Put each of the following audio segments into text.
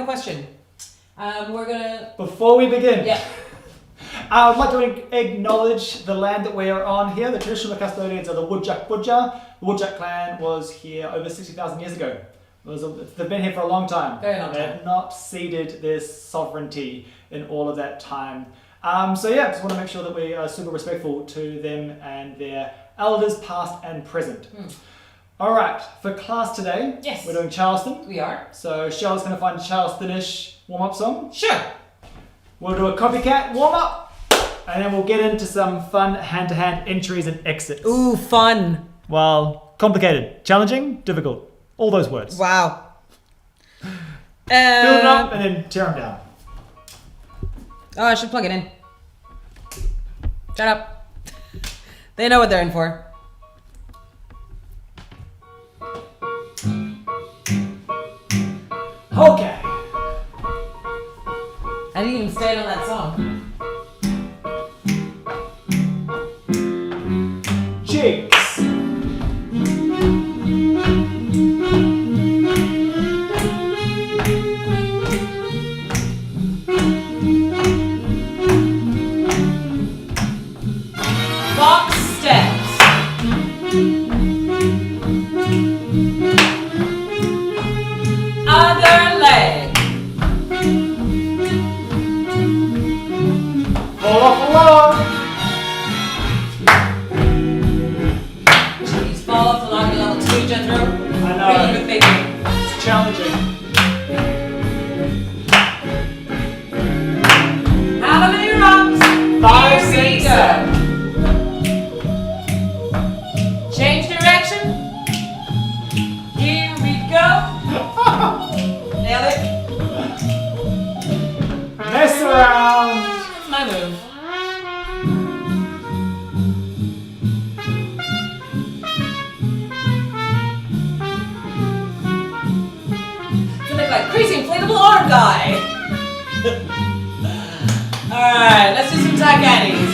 a question. We're gonna... Before we begin, Yeah. I'd like to acknowledge the land that we are on here. The traditional custodians are the Wudjak Budja. The Wudjak clan was here over 60,000 years ago. They've been here for a long time. Very long They time. have not ceded their sovereignty in all of that time. So yeah, just want to make sure that we are super respectful to them and their elders past and present. All right, for class today, Yes. we're doing Charleston. We are. So Cheryl's going to find a Charleston-ish warm-up song. Sure. We'll do a copycat warm-up, and then we'll get into some fun hand-to-hand entries and exits. Ooh, fun. Well, complicated, challenging, difficult. All those words. Wow. Build it up and then tear them down. Oh, I should plug it in. Shut up. They know what they're in for. Okay. I didn't even stand on that song. Jigs. Box steps. Other leg. Fall off the log. Jeez, fall off the log level 2, Jethro. I know. What are you even thinking? It's challenging. Hallelujah rocks. 5, Here we 6, go. 7. Change direction. Here we go. Nailed it. Mess around. That's my move. You look like crazy inflatable arm guy. Alright, let's do some tagatties.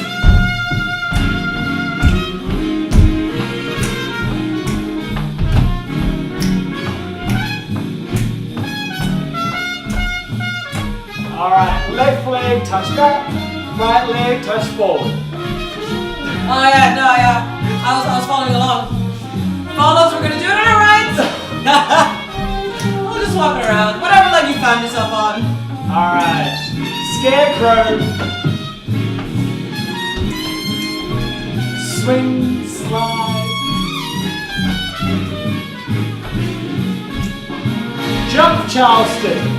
Alright, left leg touch back, right leg touch forward. Oh yeah, no, yeah. I was following along. Follows, we're gonna do it on our right. We'll just walk around. Whatever leg you found yourself on. Alright, scarecrow. Swing, slide. Jump Charleston.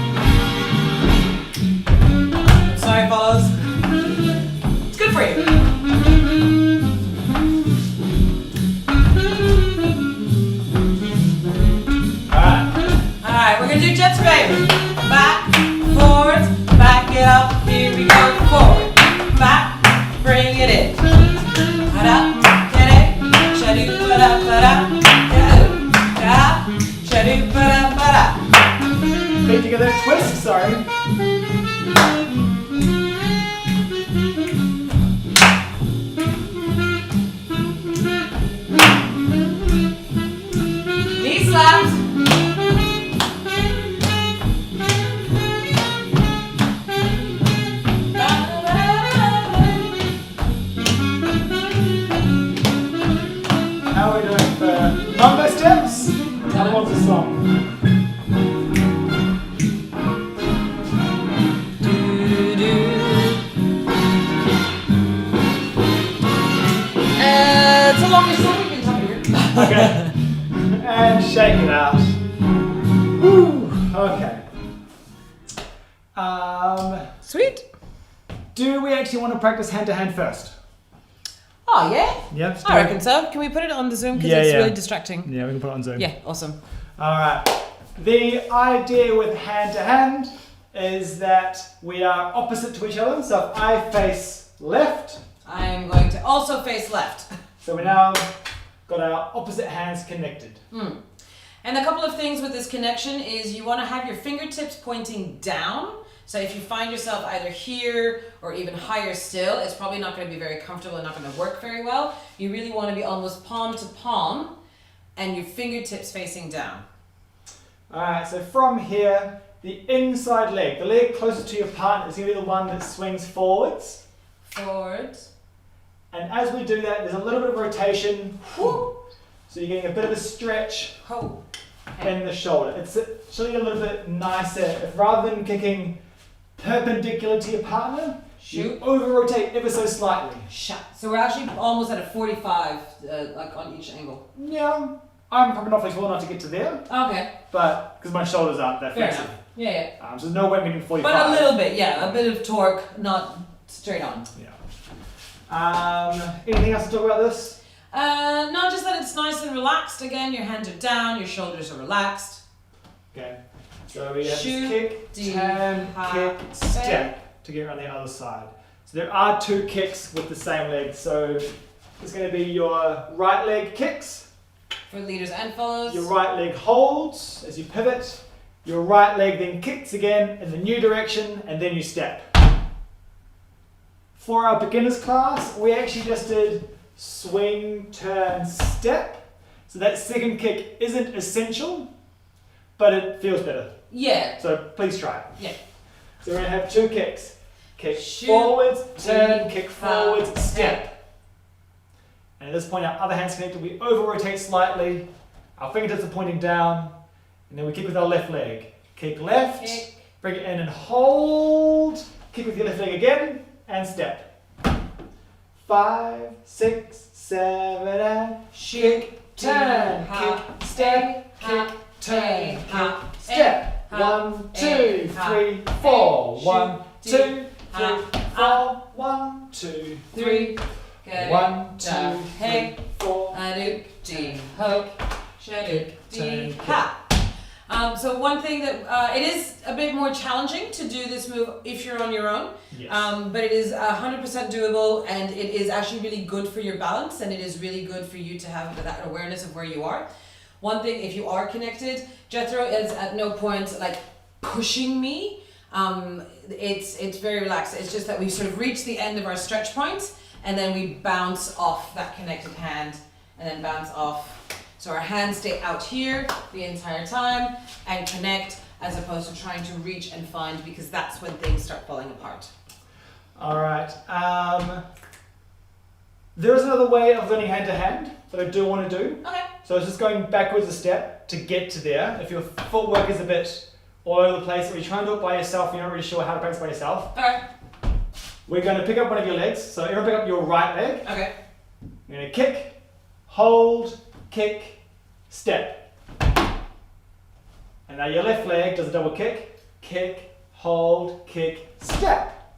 Sorry, follows. It's good for you. Alright, we're gonna do jet spin. Back, forward, back it up. Here we go. Forward, back, bring it in. Ha-da, get it. Shadoo, ba-da, ba-da. Da, shadoo, ba-da, ba-da. Feet together, twist, sorry. Knee slaps. How are we doing for mambo steps? And what's the song? It's a longish song. You can tell me here. Okay. And shake it out. Woo. Okay. Sweet. Do we actually want to practice hand-to-hand first? Oh, yeah? Yep. I reckon so. Can we put it on the Zoom? Because Yeah, it's yeah. really distracting. Yeah, we can put it on Zoom. Yeah, awesome. Alright. The idea with hand-to-hand is that we are opposite to each other. So if I face left, I am going to also face left. so we now got our opposite hands connected. And a couple of things with this connection is you want to have your fingertips pointing down. So if you find yourself either here or even higher still, it's probably not going to be very comfortable and not going to work very well. You really want to be almost palm to palm and your fingertips facing down. Alright, so from here, the inside leg, the leg closest to your partner, is going to be the one that swings forwards. Forwards. And as we do that, there's a little bit of rotation. Woo. So you're getting a bit of a stretch Ho. in the shoulder. It's actually a little bit nicer if rather than kicking perpendicular to your partner, you over-rotate ever so slightly. Shot. So we're actually almost at a 45, like on each angle. Yeah, I'm probably not flexible enough to get to there, Okay. but because my shoulders aren't that Fair flexible. enough. Yeah. So there's no way I'm getting 45. But a little bit, yeah. A bit of torque, not straight on. Yeah. Anything else to talk about this? No, just that it's nice and relaxed. Again, your hands are down, your shoulders are relaxed. Okay. So we have Shoot, this kick, turn, kick, step to get around the other side. So there are 2 kicks with the same leg. So it's going to be your right leg kicks. For leaders and followers. Your right leg holds as you pivot. Your right leg then kicks again in the new direction and then you step. For our beginners class, we actually just did swing, turn, step. So that second kick isn't essential, but it feels better. Yeah. So please try it. Yeah. So we're going to have 2 kicks. Kick Shoot, forwards, turn, kick ha, forwards, step. And at this point, our other hand's connected. We over-rotate slightly. Our fingertips are pointing down. And then we kick with our left leg. Kick left, bring it in and hold. Kick with your left leg again, and step. 5, 6, 7, and kick, turn, kick, step, kick, turn, kick, step. 1, 2, 3, 4. 1, 2, 3, 4. 1, 2, 3. 1, 2, 3, 4. So one thing that it is a bit more challenging to do this move if you're on your own, Yes. but it is 100% doable, and it is actually really good for your balance, and it is really good for you to have that awareness of where you are. One thing, if you are connected, Jethro is at no point like pushing me. It's very relaxed. It's just that we sort of reach the end of our stretch point, and then we bounce off that connected hand, and then bounce off. So our hands stay out here the entire time and connect, as opposed to trying to reach and find, because that's when things start falling apart. All right. There is another way of learning hand to hand that I do want to do. Okay. So it's just going backwards a step to get to there. If your footwork is a bit all over the place, or you're trying to do it by yourself, you're not really sure how to practice by yourself. Okay. We're going to pick up one of your legs. So everyone pick up your right leg. Okay. You're going to kick, hold, kick, step. And now your left leg does a double kick, hold, kick, step.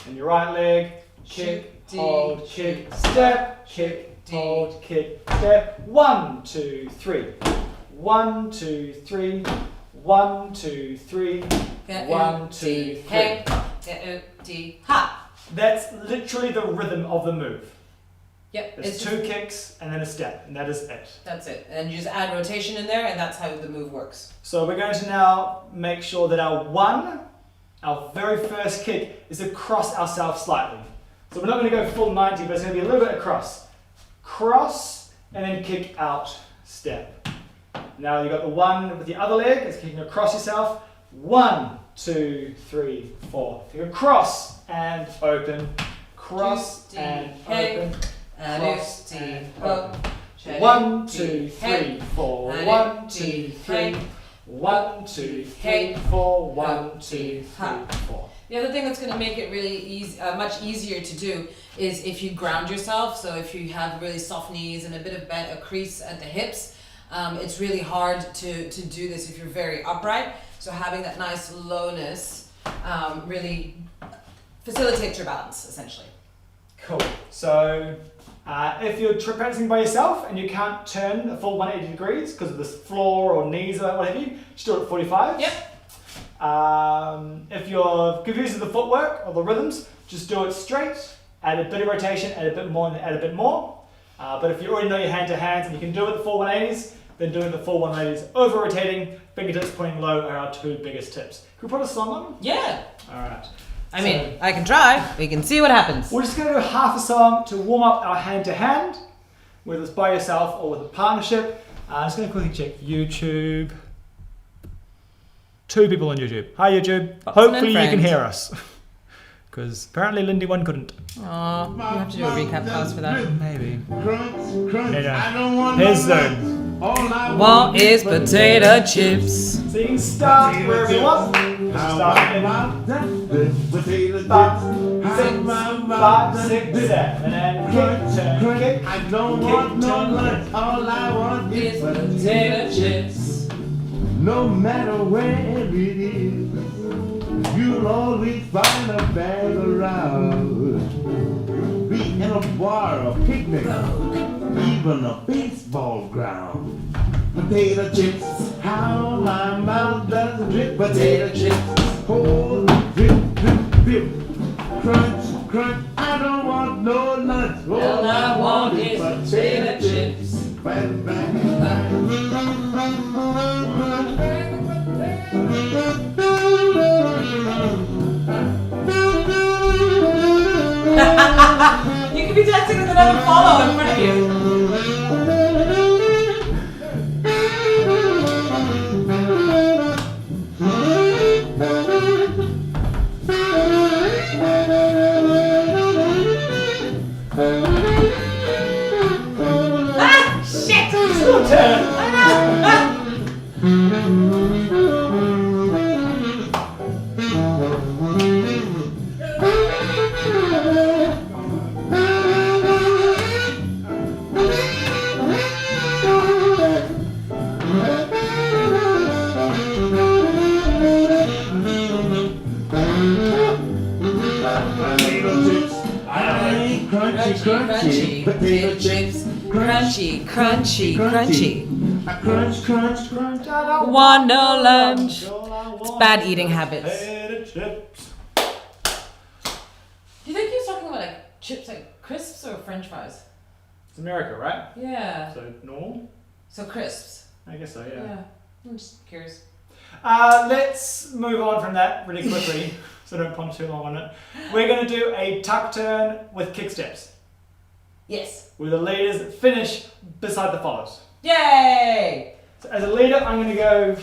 And your right leg, kick, hold, kick, step, kick, hold, kick, step. 1, 2, 3. 1, 2, 3. 1, 2, 3. 1, 2, 3. That's literally the rhythm of the move. Yep. It's 2 kicks and then a step, and that is it. That's it. And you just add rotation in there, and that's how the move works. So we're going to now make sure that our very first kick, is across ourselves slightly. So we're not going to go full 90, but it's going to be a little bit across. Cross, and then kick out, step. Now you've got the one with the other leg, it's kicking across yourself. 1, 2, 3, 4. You go cross and open, cross and open. Cross and open. 1, 2, 3, 4. 1, 2, 3. 1, 2, 3, 4. 1, 2, 3, 4. The other thing that's going to make it really easy, much easier to do, is if you ground yourself. So if you have really soft knees and a bit of a crease at the hips, it's really hard to do this if you're very upright. So having that nice lowness really facilitates your balance, essentially. Cool. So if you're practicing by yourself and you can't turn a full 180 degrees because of this floor or knees or what have you, just do it at 45. Yep. If you're confused with the footwork or the rhythms, just do it straight, add a bit of rotation, add a bit more, and add a bit more. But if you already know your hand to hands and you can do it the full 180s, then doing the full 180s, over rotating, fingertips pointing low are our 2 biggest tips. Can we put a song on? Yeah. Alright. I mean, I can try. We can see what happens. We're just going to do half a song to warm up our hand to hand, whether it's by yourself or with a partnership. I'm just going to quickly check YouTube. 2 people on YouTube. Hi YouTube. Foxen Hopefully you and can friend. hear us. Because apparently Lindy 1 couldn't. Aw, you have to do a recap class for that. Maybe. Crunch, crunch. Anyway, I don't want here's no Zoom. lunch. All I Want is potato chips. So you can start wherever you want. Start in potato chips. 5, 6, 7, and then kick, turn, kick. I don't want no lunch. All I want is Potato chips. no matter where it is, you'll always find a bag around. Be in a bar, a picnic, even a baseball ground. Potato chips, how my mouth does drip. Potato chips, oh, drip, drip, drip. Crunch, crunch, I don't want no lunch. All I want is potato chips. Bang, bang, You could be dancing with another follow in front of you. Ah, shit! It's your turn. crunchy, crunchy, potato chips. Crunchy, crunchy, crunchy. Crunch, crunch, crunch. I don't Want no lunch. All I want bad is eating habits. potato chips. Do you think he's talking about like chips, like crisps or French fries? It's America, right? Yeah. So normal? So crisps. I guess so, yeah. Yeah. I'm just curious. Let's move on from that really quickly, so don't ponder too long on it. We're going to do a tuck turn with kick steps, Yes. where the leaders finish beside the follows. Yay! So as a leader, I'm going to go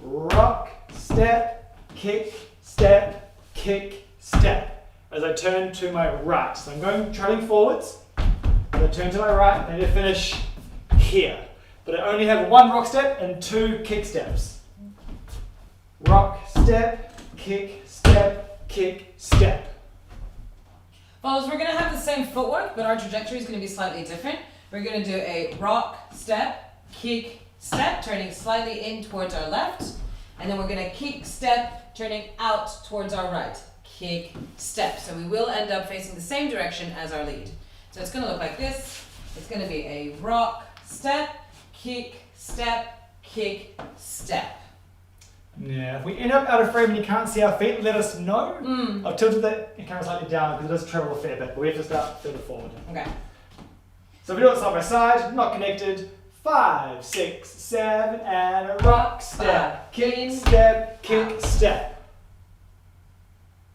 rock, step, kick, step, kick, step, as I turn to my right. So I'm going trailing forwards, as I turn to my right, and I finish here. But I only have 1 rock step and 2 kick steps. Rock, step, kick, step, kick, step. Fellas, we're going to have the same footwork, but our trajectory is going to be slightly different. We're going to do a rock, step, kick, step, turning slightly in towards our left. And then we're going to kick, step, turning out towards our right. Kick, step. So we will end up facing the same direction as our lead. So it's going to look like this. It's going to be a rock, step, kick, step, kick, step. Yeah, if we end up out of frame and you can't see our feet, let us know. I've tilted the camera slightly down because it does travel a fair bit, but we have to start further forward. Okay. So if we do it side by side, not connected, 5, 6, 7, and a rock, step, kick, step, kick, step.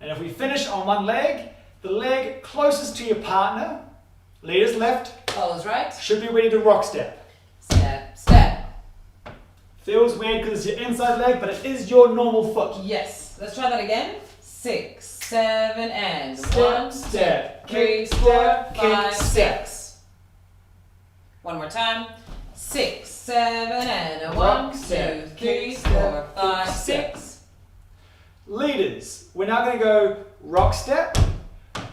And if we finish on one leg, the leg closest to your partner, leaders left, Follows right. should be ready to rock step. Step, step. Feels weird because it's your inside leg, but it is your normal foot. Yes. Let's try that again. 6, 7, and Step, 1, step, 2, 3, kick, 4, step, 5, kick, step. 6. One more time. 6, 7, and a Rock, 1, 2, step, 3, kick, 4, step, 5, kick, step. 6. Leaders, we're now going to go rock step.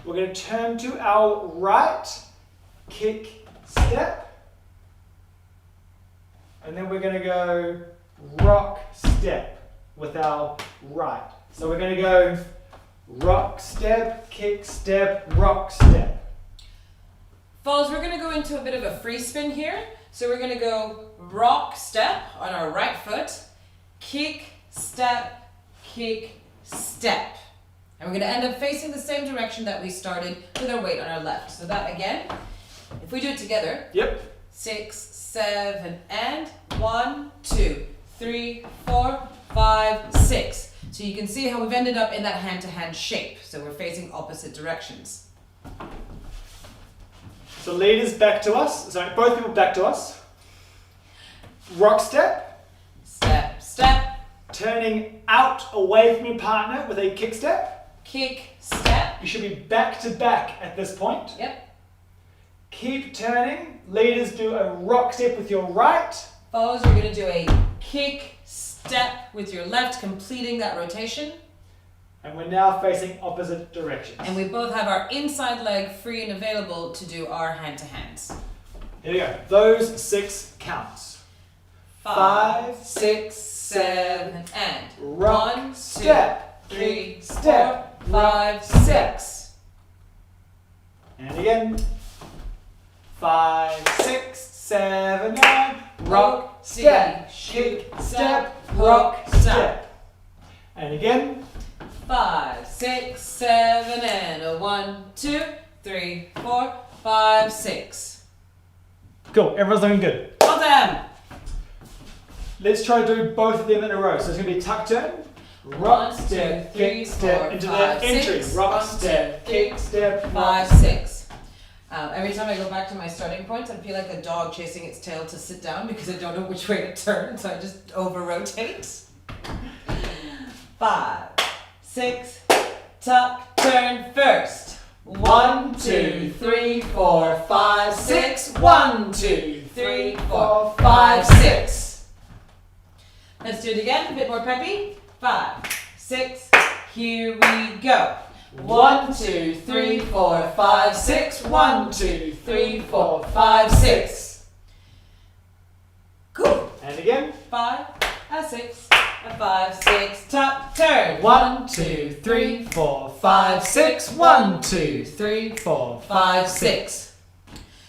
We're going to turn to our right, kick, step. And then we're going to go rock, step with our right. So we're going to go rock, step, kick, step, rock, step. Fellas, we're going to go into a bit of a free spin here. So we're going to go rock, step on our right foot, kick, step, step. And we're going to end up facing the same direction that we started with our weight on our left. So that again, if we do it together, Yep. 6, 7, and 1, 2, 3, 4, 5, 6. So you can see how we've ended up in that hand-to-hand shape. So we're facing opposite directions. So leaders back to us. Sorry, both people back to us. Rock step. Step, step. turning out away from your partner with a kick step. Kick, step. You should be back to back at this point. Yep. Keep turning. Leaders do a rock step with your right. Followers, you're going to do a kick, step with your left, completing that rotation. And we're now facing opposite directions. And we both have our inside leg free and available to do our hand-to-hands. Here we go. Those 6 counts. 5, 6, 7, and rock, 1, 2, step, 3, step, 4, 5, 6. And again. 5, 6, 7, 8. Rock, step, kick, step, rock, step. And again. 5, 6, 7, and a 1, 2, 3, 4, 5, 6. Cool. Everyone's looking good. Well done. Let's try to do both of them in a row. So it's going to be tuck turn. Rock, 1, step, 2, 3, kick, step, 4, into 5, the entry. 6. Rock, 1, 2, step, 3, kick, step, 5, rock. 6. Every time I go back to my starting point, I feel like a dog chasing its tail to sit down because I don't know which way to turn, so I just over-rotate. 5, 6, tuck, turn first. 1, 2, 3, 4, 5, 6. 1, 2, 3, 4, 5, 6. Let's do it again, a bit more peppy. 5, 6, here we go. 1, 2, 3, 4, 5, 6. 1, 2, 3, 4, 5, 6. Cool. And again. 5, a 6, a 5, 6, tuck, turn. 1, 2, 3, 4, 5, 6. 1, 2, 3, 4, 5, 6.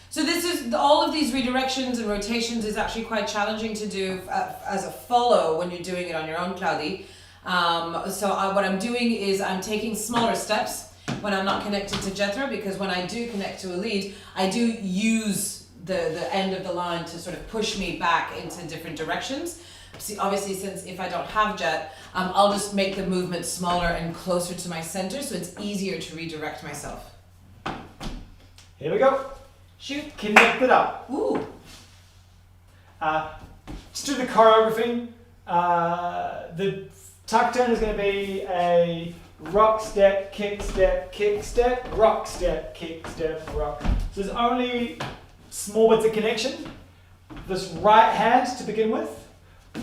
So this is all of these redirections and rotations is actually quite challenging to do as a follow when you're doing it on your own, Cloudy. What I'm doing is I'm taking smaller steps when I'm not connected to Jethro, because when I do connect to a lead, I do use the end of the line to sort of push me back into different directions. See, obviously, since if I don't have Jet, I'll just make the movement smaller and closer to my center, so it's easier to redirect myself. Here we go. Shoot. Connect it up. Ooh. Just do the choreography. The tuck turn is going to be a rock, step, kick, step, rock, step, kick, step, rock. So there's only small bits of connection. This right hand to begin with.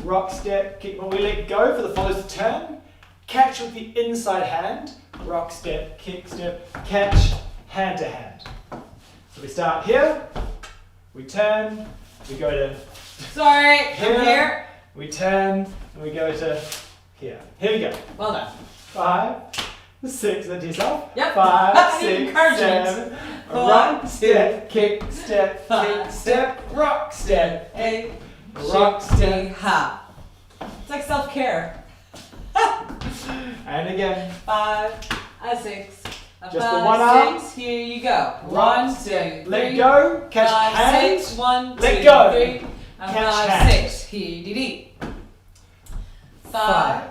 Rock, step, kick. When we let go for the followers to turn, catch with the inside hand. Rock, step, kick, step, catch, hand to hand. So we start here, we turn, we go to Sorry, I'm here. we turn, and we go to here. Here we go. Well done. 5, 6, that to yourself. Yep. 5, 6, Encouragement. 7. 1, Rock, step, kick, step, 5, kick, step, rock, step, 8, rock, step. ha. It's like self-care. And again. 5, a 6, a Just 5, the one arm. 6. Here you go. Rock, 1, 2, step. 3, Let go, catch 5, hand. 6. 1, 2, Let go. 3, a Catch 5, hand. 6. Here, dee. 5,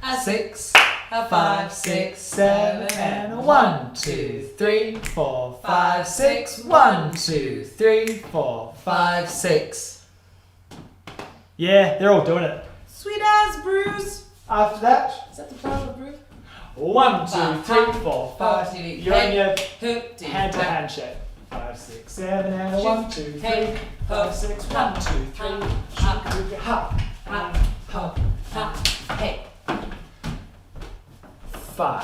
a 6, a 5, 6, 7, and a 1, 2, 3, 4, 5, 6. 1, 2, 3, 4, 5, 6. Yeah, they're all doing it. Sweet ass Bruce. After that, Is that the problem of Bruce? 1, 2, 3, 4, 5. You're in your Hoop, hand to hand shape. 5, 6, 7, and a 1, 2, 3, 5, 6. 1, 2, 3. Ha, ha, ha. Hey. 5,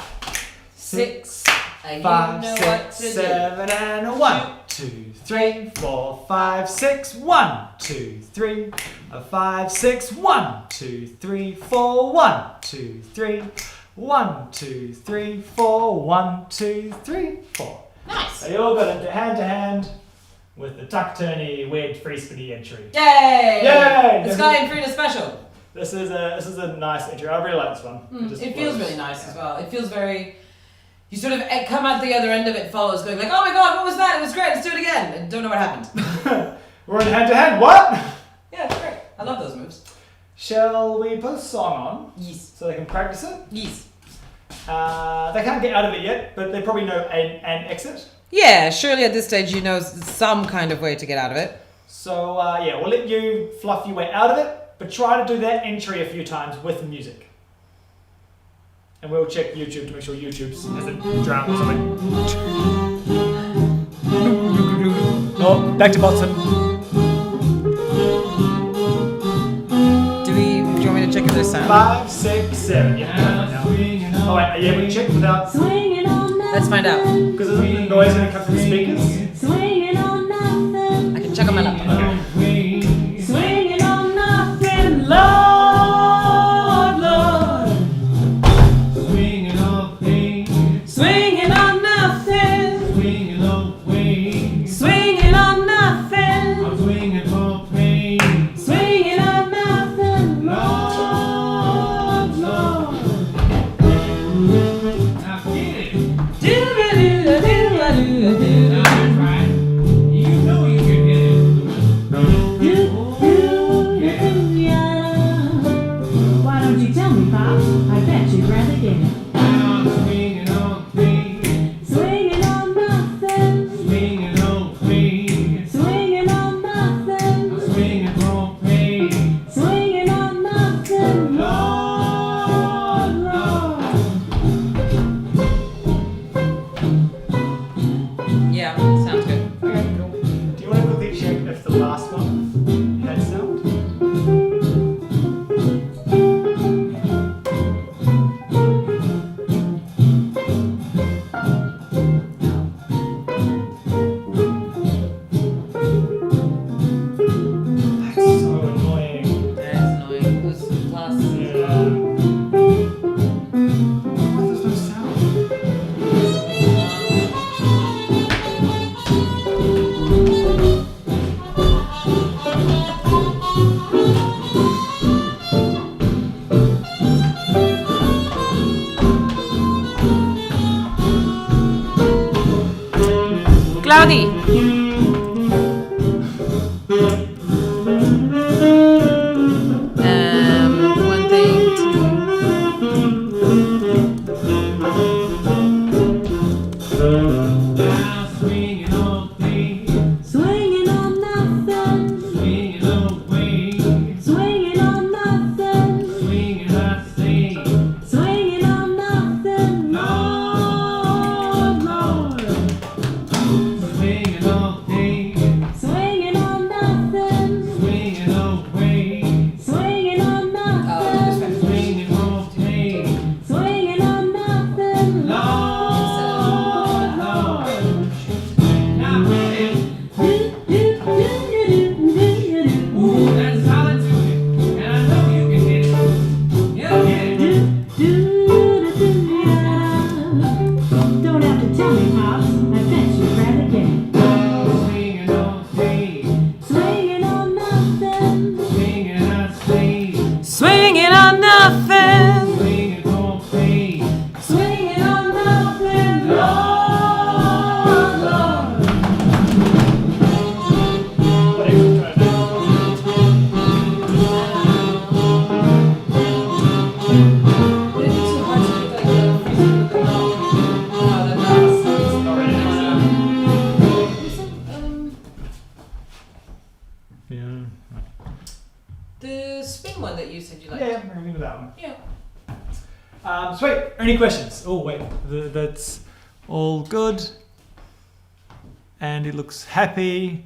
6. You 5, know what 6, to do. 7, and a 1, 2, 3, 4, 5, 6. 1, 2, 3, 5, 6. 1, 2, 3, 4. 1, 2, 3. 1, 2, 3, 4. 1, 2, 3, 4. Nice. So you all got into hand to hand with the tuck turny, weird, free spinny entry. Yay! Yay! The Sky and Frida special. This is a nice entry. I really like this one. It feels really nice as well. It feels very. You sort of come out the other end of it, follows going like, oh my god, what was that? It was great. Let's do it again. And don't know what happened. We're in hand to hand. What? Yeah, it's great. I love those moves. Shall we put a song on Yes. so they can practice it? Yes. They can't get out of it yet, but they probably know an exit. Yeah, surely at this stage you know some kind of way to get out of it. So yeah, we'll let you fluff your way out of it, But try to do that entry a few times with music. And we'll check YouTube to make sure YouTube hasn't drowned or something. Oh, back to bottom. Do you want me to check if there's sound? 5, 6, 7. Yeah. Oh wait, yeah, we check without. Let's find out. Because isn't the noise going to come from the speakers? I can check on my laptop. Okay. Swinging on nothing, Lord, Lord. Swinging on things, Swinging on nothing, swinging on wings. swinging on nothing, I'm swinging for pain. swinging on nothing, Lord, Lord. Now get it. do-do-do-do-do-do-do. Now that's right. You know you can hit it. Why don't you tell me, Pops? I bet you'd rather get it. I'm swinging on things, Swinging on nothing, swinging on wings. swinging on nothing, I'm swinging for pain. swinging on nothing, Lord, Lord. Yeah, sounds good. Okay, cool. Do you want to quickly check if the last one had sound? That's so annoying. That's annoying. Who's plus? Yeah. Why there's no sound? Cloudy. One thing, Now swinging on things, swinging on nothing, swinging on wings. swinging on nothing, Swinging I sing. swinging on nothing, Lord, Lord. Swinging on things, swinging on nothing, swinging on wings. swinging on nothing, Swinging on pain. swinging on nothing, Lord, Lord. Now get it. Ooh, that's solid to it. And I know you can hit it. Yeah, get it. Don't have to tell me, Pops. I bet you'd rather get it. Swinging on things, Swinging on nothing, swinging I sing. swinging on nothing. Swinging on pain. swinging on nothing, Lord, Lord. Whatever, try that. Would it be too hard to make like the freezing with the knob? No, the knob's Not really Yeah. the spin one that you said you liked. Yeah, we're going to that one. Yeah. Sweet. Any questions? Oh wait, that's all good. And he looks happy.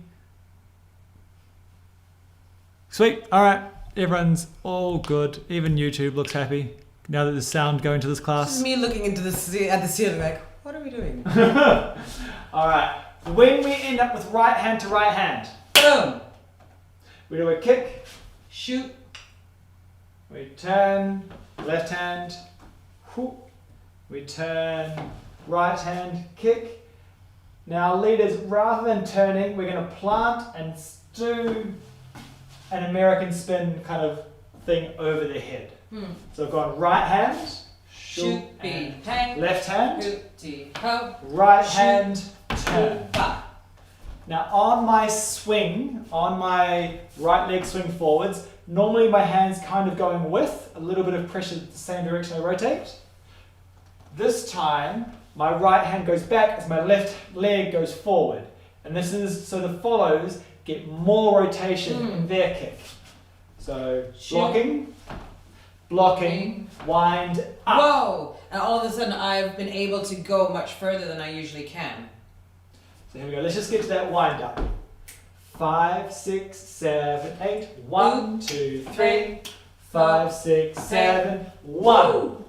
Sweet. All right. Everyone's all good. Even YouTube looks happy now that there's sound going to this This is class. me looking into at the ceiling like, what are we doing? All right. When we end up with right hand to right hand, Boom. we do a kick. Shoot. We turn. Left hand. Whoop. We turn. Right hand. Kick. Now, leaders, rather than turning, we're going to plant and do an American spin kind of thing over the head. So I've gone right hand, Shoot. Be. and Hang. left hand, Hooty. Ho. right Shoot. hand, turn. Ba. Now on my swing, on my right leg swing forwards, normally my hand's kind of going with a little bit of pressure the same direction I rotate. This time, my right hand goes back as my left leg goes forward. And this is so the follows get more rotation in their kick. So Shoot. blocking, wind up. Whoa! And all of a sudden I've been able to go much further than I usually can. So here we go. Let's just get to that wind up. 5, 6, 7, 8. 1, 2, 3, 5, 6, 7, 1.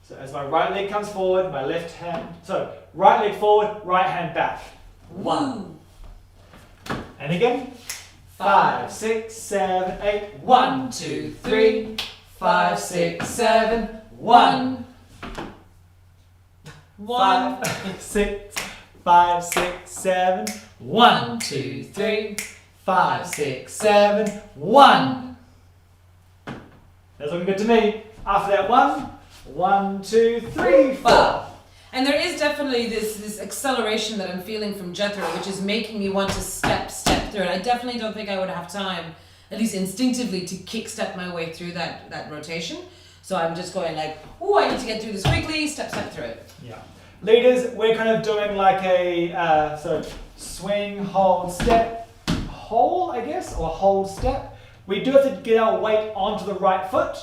So as my right leg comes forward, my left hand. So right leg forward, right hand back. 1. And again. 5, 6, 7, 8. 1, 2, 3, 5, 6, 7, 1. 1, 5, 6, 7, 1, 2, 3, 5, 6, 7, 1. That's looking good to me. After that 1, 2, 3, 4. And there is definitely this acceleration that I'm feeling from Jethro, which is making me want to step through it. I definitely don't think I would have time, at least instinctively, to kick step my way through that rotation. So I'm just going like, oh, I need to get through this quickly, step through it. Yeah. Leaders, we're kind of doing like a so swing, hold, step, hold, I guess, or hold, step. We do have to get our weight onto the right foot,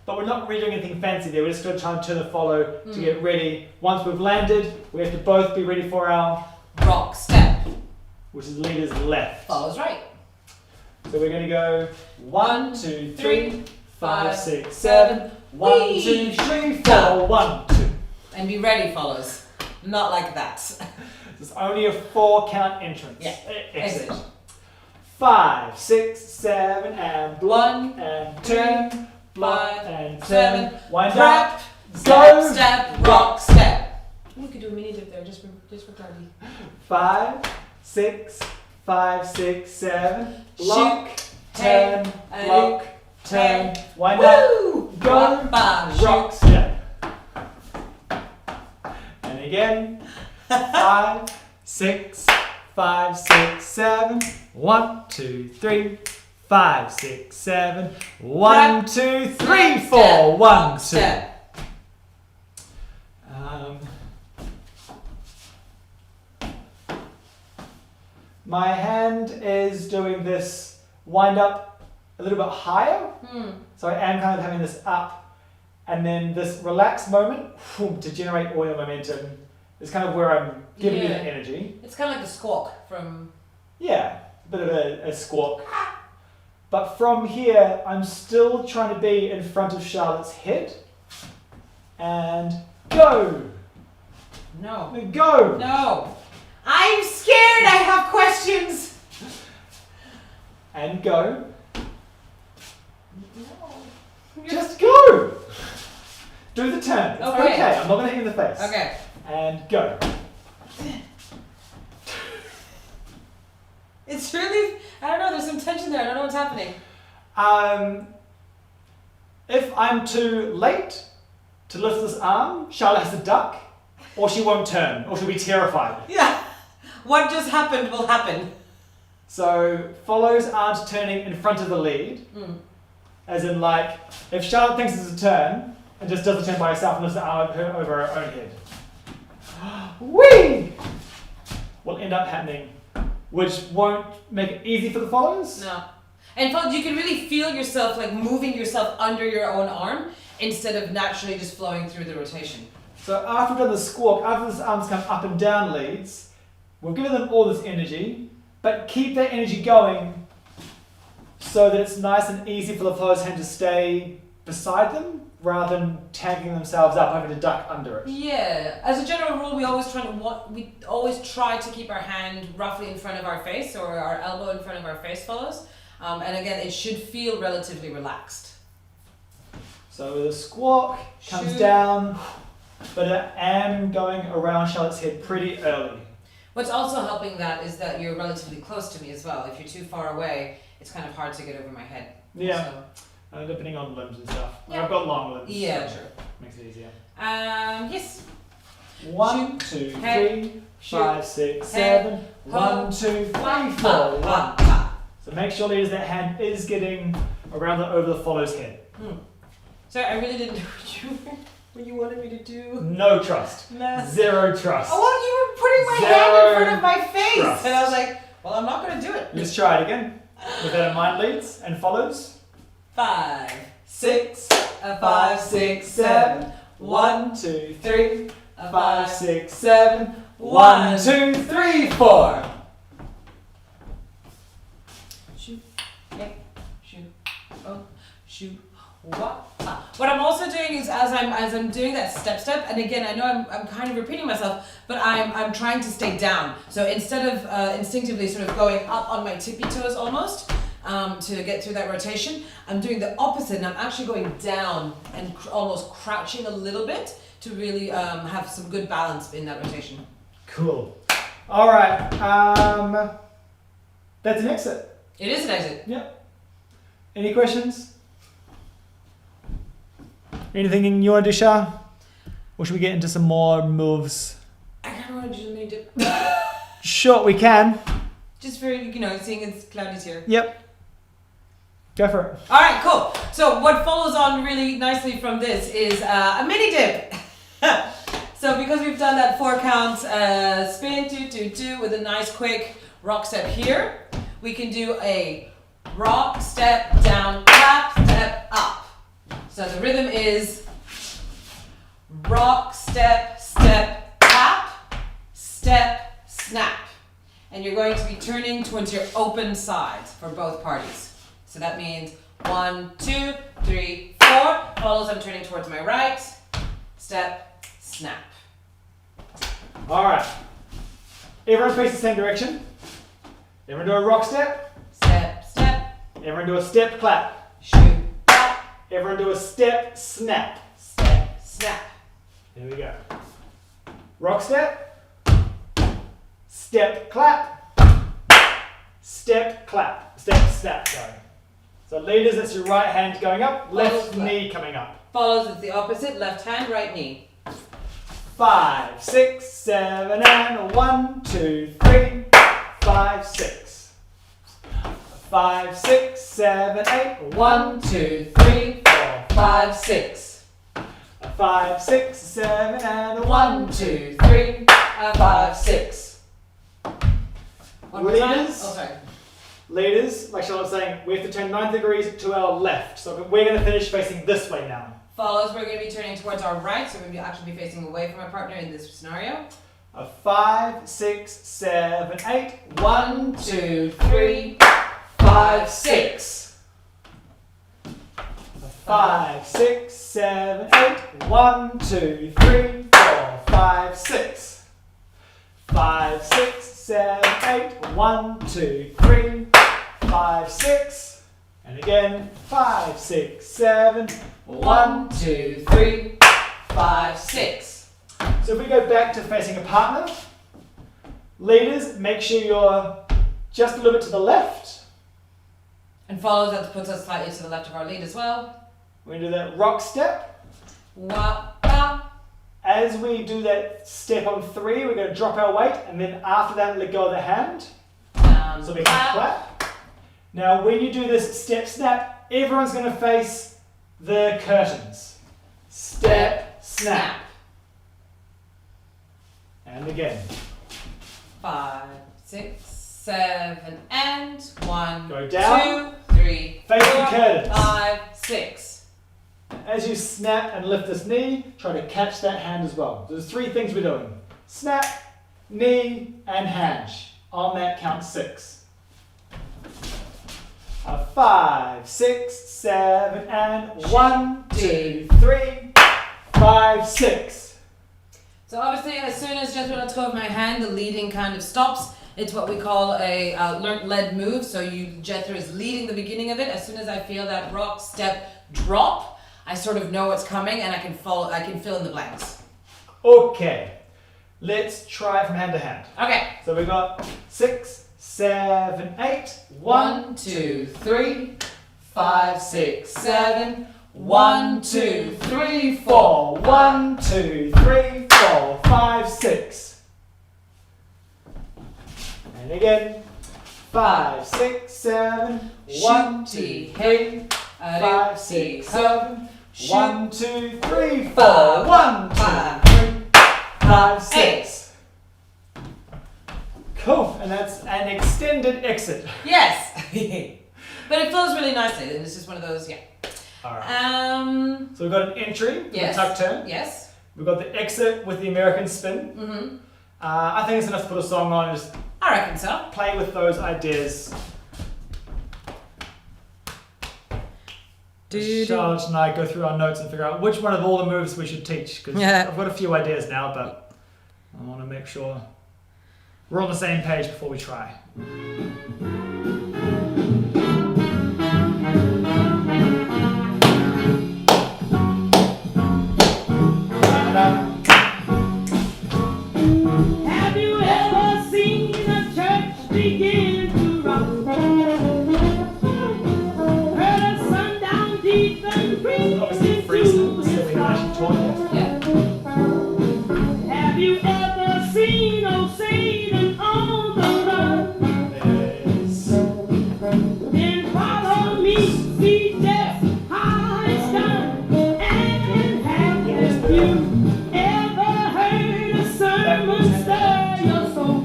but we're not really doing anything fancy there. We're just going to try and turn the follow to get ready. Once we've landed, we have to both be ready for our rock step, which is leader's left. follows right. So we're going to go 1, 2, 3, 5, 6, 7. 7. 1, 2, 3, 4. 1, 2. And be ready, follows. Not like that. There's only a 4 count entrance. Yeah. Exit. 5, 6, 7, and block, and turn, block, and turn. Wind up. Wrap, Go. step, rock, step. You could do a mini dip there, just for Cardi. 5, 6, 5, 6, 7. Block, Shoot, turn, hey, block, turn. hey. Wind Woo! up. Go. Rock, bam, Rock, shoot. step. And again. 5, 6, 5, 6, 7. 1, 2, 3, 5, 6, 7. 1, 2, 3, 4. 1, 2. Step. My hand is doing this wind up a little bit higher. So I am kind of having this up, and then this relaxed moment to generate oil momentum is kind of where I'm giving you the energy. It's kind of like the squawk from... Yeah, a bit of a squawk. But from here, I'm still trying to be in front of Charlotte's head. And go! No. Go! No. I'm scared. I have questions. And go. No. Just go! Do the turn. It's Okay. okay. I'm not going to hit you in the face. Okay. And go. It's really... I don't know. There's some tension there. I don't know what's happening. If I'm too late to lift this arm, Charlotte has to duck, or she won't turn, or she'll be terrified. Yeah. What just happened will happen. So follows aren't turning in front of the lead, as in like, if Charlotte thinks it's a turn, and just does the turn by herself and lifts the arm over her own head. Whee! Will end up happening, which won't make it easy for the follows. No. In fact, you can really feel yourself like moving yourself under your own arm instead of naturally just flowing through the rotation. So after we've done the squawk, after this arms come up and down leads, we've given them all this energy, but keep that energy going so that it's nice and easy for the flowers' hand to stay beside them rather than tagging themselves up, having to duck under it. Yeah. As a general rule, we always try to keep our hand roughly in front of our face or our elbow in front of our face, follows. And again, it should feel relatively relaxed. So the squawk comes down, but I am going around Charlotte's head pretty early. What's also helping that is that you're relatively close to me as well. If you're too far away, it's kind of hard to get over my head. Yeah. So, Depending on limbs and stuff. Yeah. I've got long limbs. yeah, so sure. Makes it easier. Yes. 1, 2, head, 3, 5, 6, head, 7. hold, 1, 2, 3, 4. One. 1. So make sure, leaders, that hand is getting around over the follow's head. Sorry, I really didn't know what you wanted me to do. No trust. Nah. Zero trust. Oh, well, you were putting my Zero hand in front of my face. trust. And I was like, well, I'm not going to do it. Let's try it again. With that in mind, leads and follows. 5, 6, 5, 6, 7. 1, 2, 3, 5, 6, 7. 1, 2, 3, 4. Shoot, yeah, shoot, oh, shoot. What I'm also doing is as I'm doing that step, and again I know I'm kind of repeating myself, but I'm trying to stay down. So instead of instinctively sort of going up on my tippy toes almost to get through that rotation, I'm doing the opposite, and I'm actually going down and almost crouching a little bit to really have some good balance in that rotation. Cool. All right. That's an exit. It is an exit. Yep. Any questions? Anything you want to do, Shah? Or should we get into some more moves? I kind of want to do something dip. Sure, we can. Just for, seeing it's cloudy here. Yep. Go for it. All right, cool. So what follows on really nicely from this is a mini dip. So because we've done that 4 count spin, 2, 2, 2 with a nice quick rock step here, we can do a rock, step, down, clap, step, up. So the rhythm is rock, step, step, clap, step, snap. And you're going to be turning towards your open sides for both parties. So that means 1, 2, 3, 4. Follows, I'm turning towards my right. Step, snap. All right. Everyone face the same direction. Everyone do a rock step. Step, step. Everyone do a step clap. Shoot, clap. Everyone do a step snap. Step, snap. Here we go. Rock step. Step clap. Step clap. Step snap, sorry. So leaders, that's your right hand going up, left knee coming up. Follows, it's the opposite, left hand, right knee. 5, 6, 7, and 1, 2, 3, 5, 6. 5, 6, 7, 8. 1, 2, 3, 4, 5, 6. 5, 6, 7, and 1, 2, 3, 5, 6. One more time. Leaders. Oh, sorry. Leaders, like Charlotte was saying, we have to turn 90 degrees to our left. So we're going to finish facing this way now. Follows, we're going to be turning towards our right, so we're going to actually be facing away from our partner in this scenario. 5, 6, 7, 8. 1, 2, 3, 5, 6. 5, 6, 7, 8. 1, 2, 3, 4, 5, 6. 5, 6, 7, 8. 1, 2, 3, 5, 6. And again, 5, 6, 7. 1, 2, 3, 5, 6. So if we go back to facing a partner, leaders, make sure you're just a little bit to the left. And follows, that puts us slightly to the left of our lead as well. We're going to do that rock step. Wah, ba. As we do that step on 3, we're going to drop our weight, and then after that, let go of the hand. Down, So we can clap. Now, when you do this step snap, everyone's going to face the curtains. Step, snap. And again. 5, 6, 7, and 1, Go down. 2, 3, Face the 4, curtains. 5, 6. As you snap and lift this knee, try to catch that hand as well. There's 3 things we're doing. Snap, knee, and hand. On that count 6. 5, 6, 7, and 1, 2, 3, 5, 6. So obviously, as soon as just let go of my hand, the leading kind of stops. It's what we call a learnt-led move. So Jethro is leading the beginning of it. As soon as I feel that rock step drop, I sort of know what's coming, and I can follow. I can fill in the blanks. Okay, let's try it from hand to hand. Okay. So we've got 6, 7, 8. 1, 2, 3, 5, 6, 7. 1, 2, 3, 4. 1, 2, 3, 4, 5, 6. And again. 5, 6, 7. 1, 2, 3, 5, 6, 7. 1, 2, 3, 4. 1, 2, 3, 5, 6. Cool, and that's an extended exit. Yes. But it flows really nicely, and it's just one of those, yeah. Alright. Um, So we've got an entry with yes. a tuck turn. Yes. We've got the exit with the American spin. Mm-hmm. I think it's enough to put a song on and just I reckon so. play with those ideas. Charlotte and I go through our notes and figure out which one of all the moves we should teach. Because Yeah. I've got a few ideas now, but I want to make sure we're on the same page before we try. Have you ever seen a church begin to rock? Heard a sundown deep and creep Obviously into freestyle, so his we haven't actually taught yet. Yeah. Have you ever seen old Satan on the run? There's Then follow me, see just how it's done. And have you ever heard a sermon stir your soul?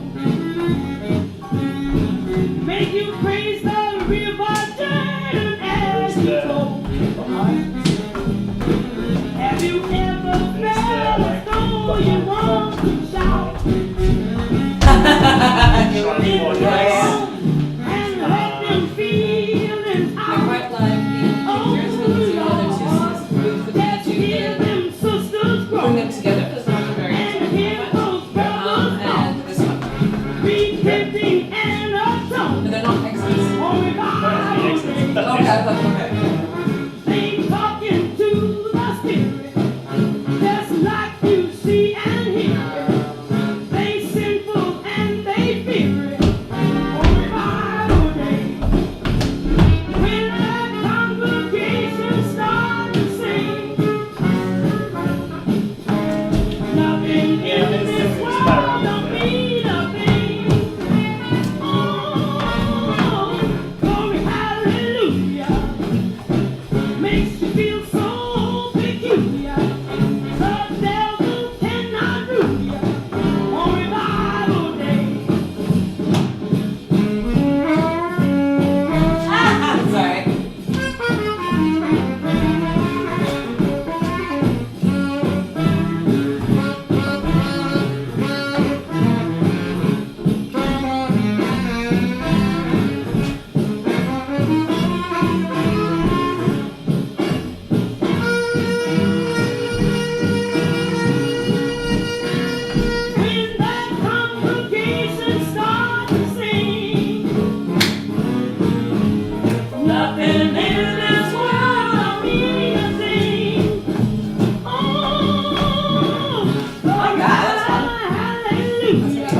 Make you praise the river Jordan as you flow. Have you ever felt as though you want to shout? Then go and let them feel it I out. quite like the pictures with the other two moves with the Let's two hear them sisters bring grow. them together. There's not very And hear those brothers and this one. re-lifting and a tone. But they're not exits. On revival day. Okay. They talking to the spirit, just like you see and hear. They sinful and they fear it. On revival day, when the congregation starts to sing, nothing in this world don't mean a thing. Oh, glory, hallelujah. Makes you feel so peculiar. The devil cannot rule ya on revival day. Sorry. When the congregation starts to sing, nothing in this world means a thing. Oh, God, that's fun. hallelujah.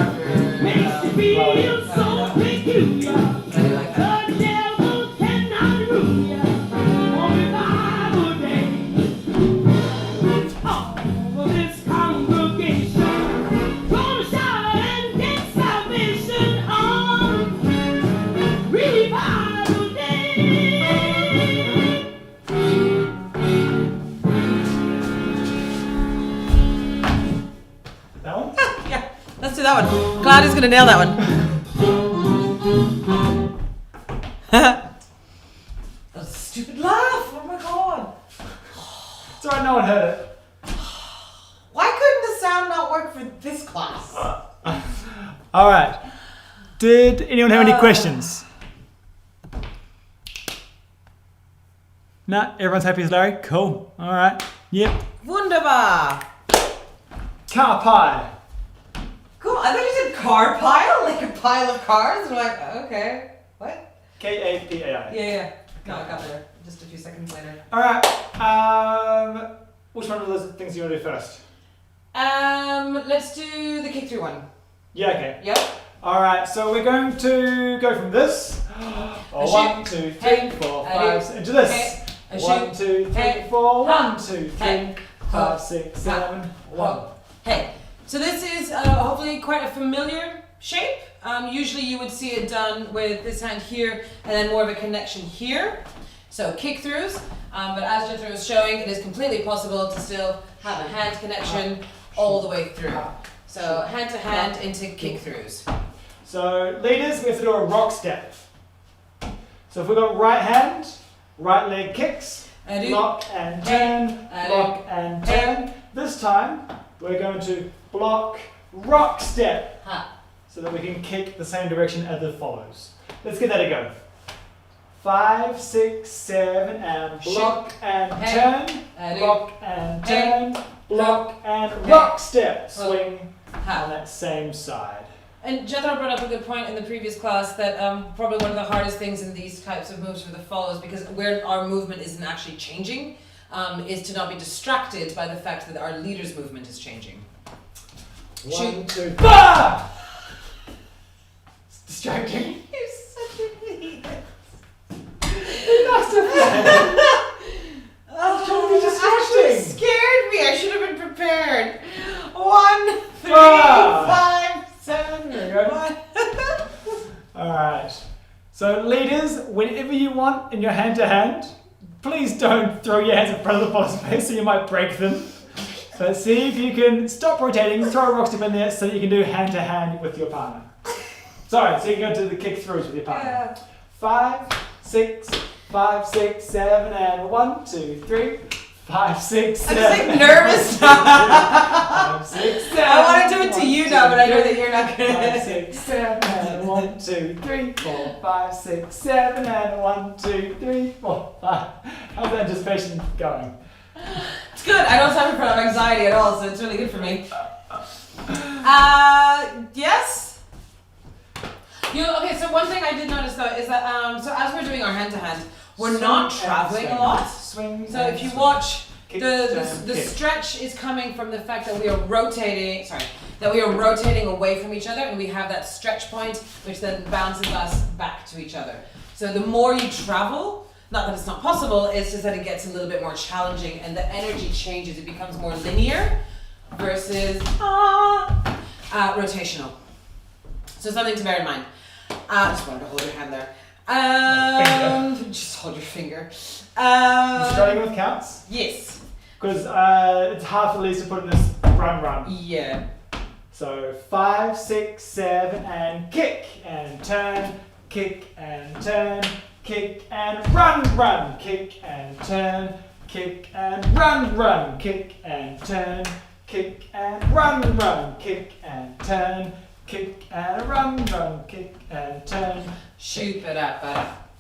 Makes you feel so peculiar. I do like that. The devil cannot rule ya on revival day. All of this congregation gonna shout and get salvation on revival day. that one. Yeah, let's do that one. Claudia's gonna nail that one. That stupid laugh. Oh my god. It's alright, no one heard it. Why couldn't the sound not work for this class? Alright. Did anyone have any questions? Nah, everyone's happy as Larry? Cool. Alright. Yep. Wunderbar. Car pie. Cool. I thought you said car pile, like a pile of cars. I'm like, okay, what? K-A-P-A-I. Yeah. No, I got there just a few seconds later. Alright. Which one of those things do you want to do first? Let's do the kick through one. Yeah, okay. Yep. Alright, so we're going to go from this. A 1, shoot. 2, 3, Hey. 4, A 5, do. into this. Hey. A 1, shoot. 2, 3, Hey. 4, Ha. 1, 2, 3, Hey. 5, 6, 7, 1. Hey, so this is hopefully quite a familiar shape. Usually you would see it done with this hand here and then more of a connection here. So kick throughs, but as Jethro was showing, it is completely possible to still have a hand connection all the way through. So hand to hand into kick throughs. So leaders, we have to do a rock step. So if we've got right hand, right leg kicks, I do. block and turn, I do. block and turn. This time, we're going to block, rock, step, Ha. so that we can kick the same direction as it follows. Let's give that a go. 5, 6, 7, and block and Hey. turn, I do. block and Hey. turn, block and Hey. rock, step, swing Ha. on that same side. And Jethro brought up a good point in the previous class that probably one of the hardest things in these types of moves for the follows, because where our movement isn't actually changing, is to not be distracted by the fact that our leader's movement is changing. 1, 2, bah! It's distracting. You're such an idiot. That's a Oh, be distracting. actually scared me. I should have been prepared. 1, 3, Ah. 5, 7, There we go. 1. Alright. So leaders, whenever you want in your hand to hand, please don't throw your hands in front of the boss's face so you might break them. But see if you can stop rotating, throw a rock step in there so that you can do hand to hand with your partner. Sorry, so you can go to the kick throughs with your partner. Yeah. 5, 6, 5, 6, 7, and 1, 2, 3, 5, 6, I'm 7. just like nervous. 5, 6, 7. I want to do it to you now, but I know that you're not going 5, to. 6, 7, and 1, 2, 3, 4, 5, 6, 7, and 1, 2, 3, 4, 5. How's that anticipation going? It's good. I don't suffer from anxiety at all, so it's really good for me. Yes. Okay, so one thing I did notice though is that so as we're doing our hand to hand, we're not traveling a lot. Swing. So if you watch, Kick, the kick. stretch is coming from the fact that we are rotating. That we are rotating away from each other, and we have that stretch point, which then bounces us back to each other. So the more you travel, not that it's not possible, it's just that it gets a little bit more challenging, and the energy changes. It becomes more linear versus rotational. So something to bear in mind. Just wanted to hold your hand there. Just hold your finger. Starting with counts? Yes. Because it's hard for Lisa to put in this run. Yeah. So 5, 6, 7, and kick and turn, kick and turn, kick and run, kick and turn, kick and run, kick and turn, kick and run, kick and turn, kick and run, kick and turn. Shoot it up.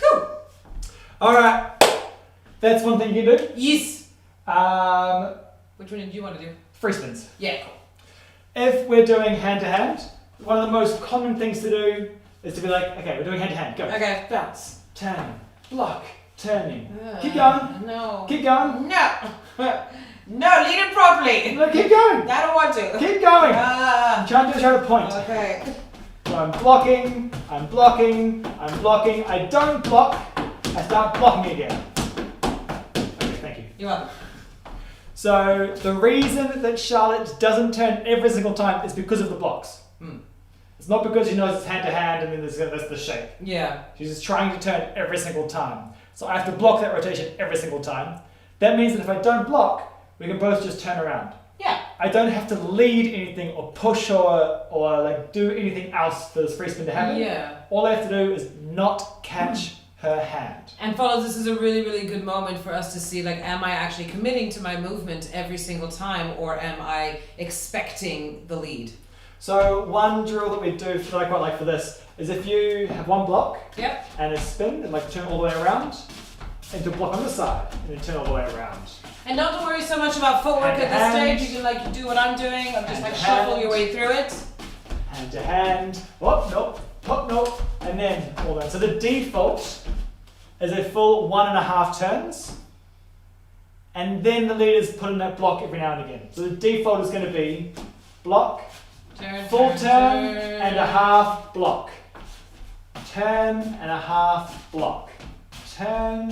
Cool. Alright, that's one thing you can do. Yes. Which one did you want to do? Free spins. Yeah, cool. If we're doing hand to hand, one of the most common things to do is to be like, okay, we're doing hand to hand, go. Okay. Bounce, turn, block, turning. Keep going. No. Keep going. No. No, lead it properly. No, keep going. I don't want to. Keep going. I'm trying to point. Okay. So I'm blocking, I'm blocking, I'm blocking. I don't block, I start blocking again. Okay, thank you. You're welcome. So the reason that Charlotte doesn't turn every single time is because of the blocks. It's not because she knows it's hand to hand and then that's the shape. Yeah. She's just trying to turn every single time. So I have to block that rotation every single time. That means that if I don't block, we can both just turn around. Yeah. I don't have to lead anything or push or like do anything else for this free spin to happen. Yeah. All I have to do is not catch her hand. And follows, this is a really, really good moment for us to see, like, am I actually committing to my movement every single time, or am I expecting the lead? So one drill that we do that I quite like for this is if you have one block Yep. and a spin and like turn all the way around, and to block on the side and then turn all the way around. And don't worry so much about footwork Hand at to this hand. stage. You can like do what I'm doing. Just Hand like to shuffle hand. your way through it. Hand to hand, hop, nope, and then all that. So the default is a full 1.5 turns, and then the leaders put in that block every now and again. So the default is going to be block, full turn and a half block, turn and a half block, turn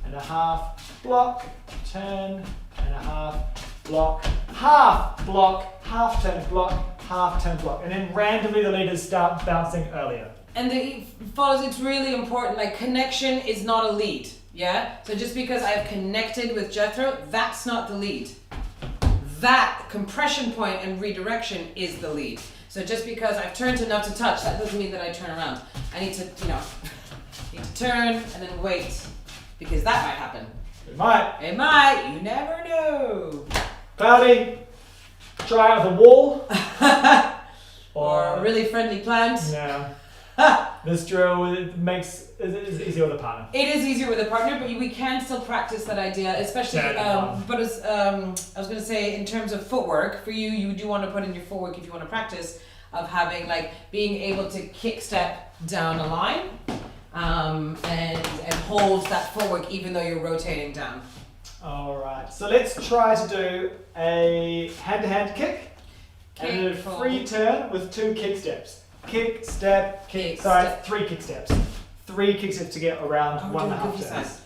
and a half block, turn and a half block, half block, half turn block, half turn block, and then randomly the leaders start bouncing earlier. And the follows, it's really important, like connection is not a lead, yeah? So just because I've connected with Jethro, that's not the lead. That compression point and redirection is the lead. So just because I've turned to not to touch, that doesn't mean that I turn around. I need to, You need to turn and then wait, because that might happen. It might. It might. You never know. Cloudy, try out the wall. Or a really friendly plant. Yeah. This drill is easier with a partner. It is easier with a partner, but we can still practice that idea, especially. But as I was going to say, in terms of footwork, for you do want to put in your footwork if you want to practice of having being able to kick step down a line, and hold that footwork even though you're rotating down. All right. So let's try to do a hand-to-hand kick and a free turn with 2 kick steps. Kick, step, Kick, sorry, step. 3 kick steps. 3 kick steps to get around Oh, 1.5 good turns.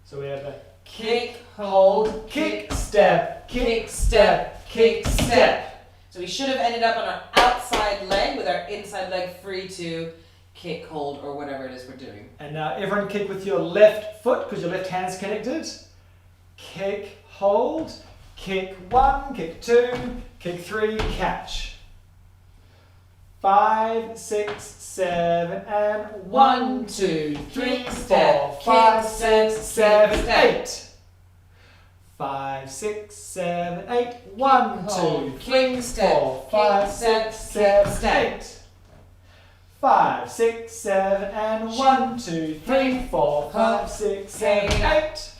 So we have a Kick, hold, kick, step, kick, step, kick, step. So we should have ended up on our outside leg with our inside leg free to kick, hold, or whatever it is we're doing. And now everyone kick with your left foot because your left hand's connected. Kick, hold, kick 1, kick 2, kick 3, catch. 5, 6, 7, and 1, 2, 3, 4, 5, 6, 7, 8. 5, 6, 7, 8. 1, 2, 3, 4, 5, 6, 7, 8. 5, 6, 7, and 1, 2, 3, 4, 5, 6, 7, 8.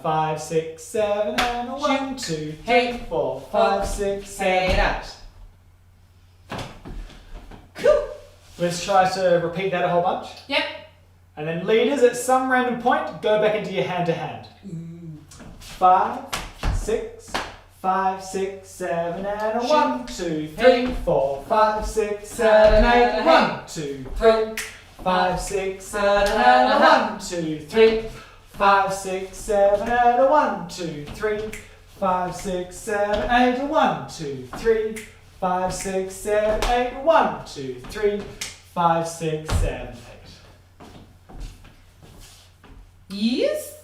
5, 6, 7, and 1, 2, 3, 4, 5, 6, 7, 8. Cool. Let's try to repeat that a whole bunch. Yep. And then leaders, at some random point, go back into your hand-to-hand. 5, 6, 5, 6, 7, and 1, 2, 3, 4, 5, 6, 7, 8. 1, 2, 3, 5, 6, 7, and 1, 2, 3, 5, 6, 7, and 1, 2, 3, 5, 6, 7, 8. 1, 2, 3, 5, 6, 7, 8. 1, 2, 3, 5, 6, 7, 8. Yes.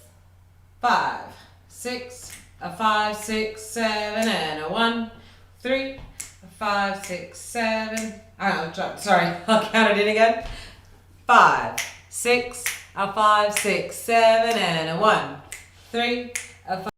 5, 6, a 5, 6, 7, and a 1, 3, 5, 6, 7. Sorry, I'll count it in again. 5, 6, a 5, 6, 7, and a 1, 3, a 5.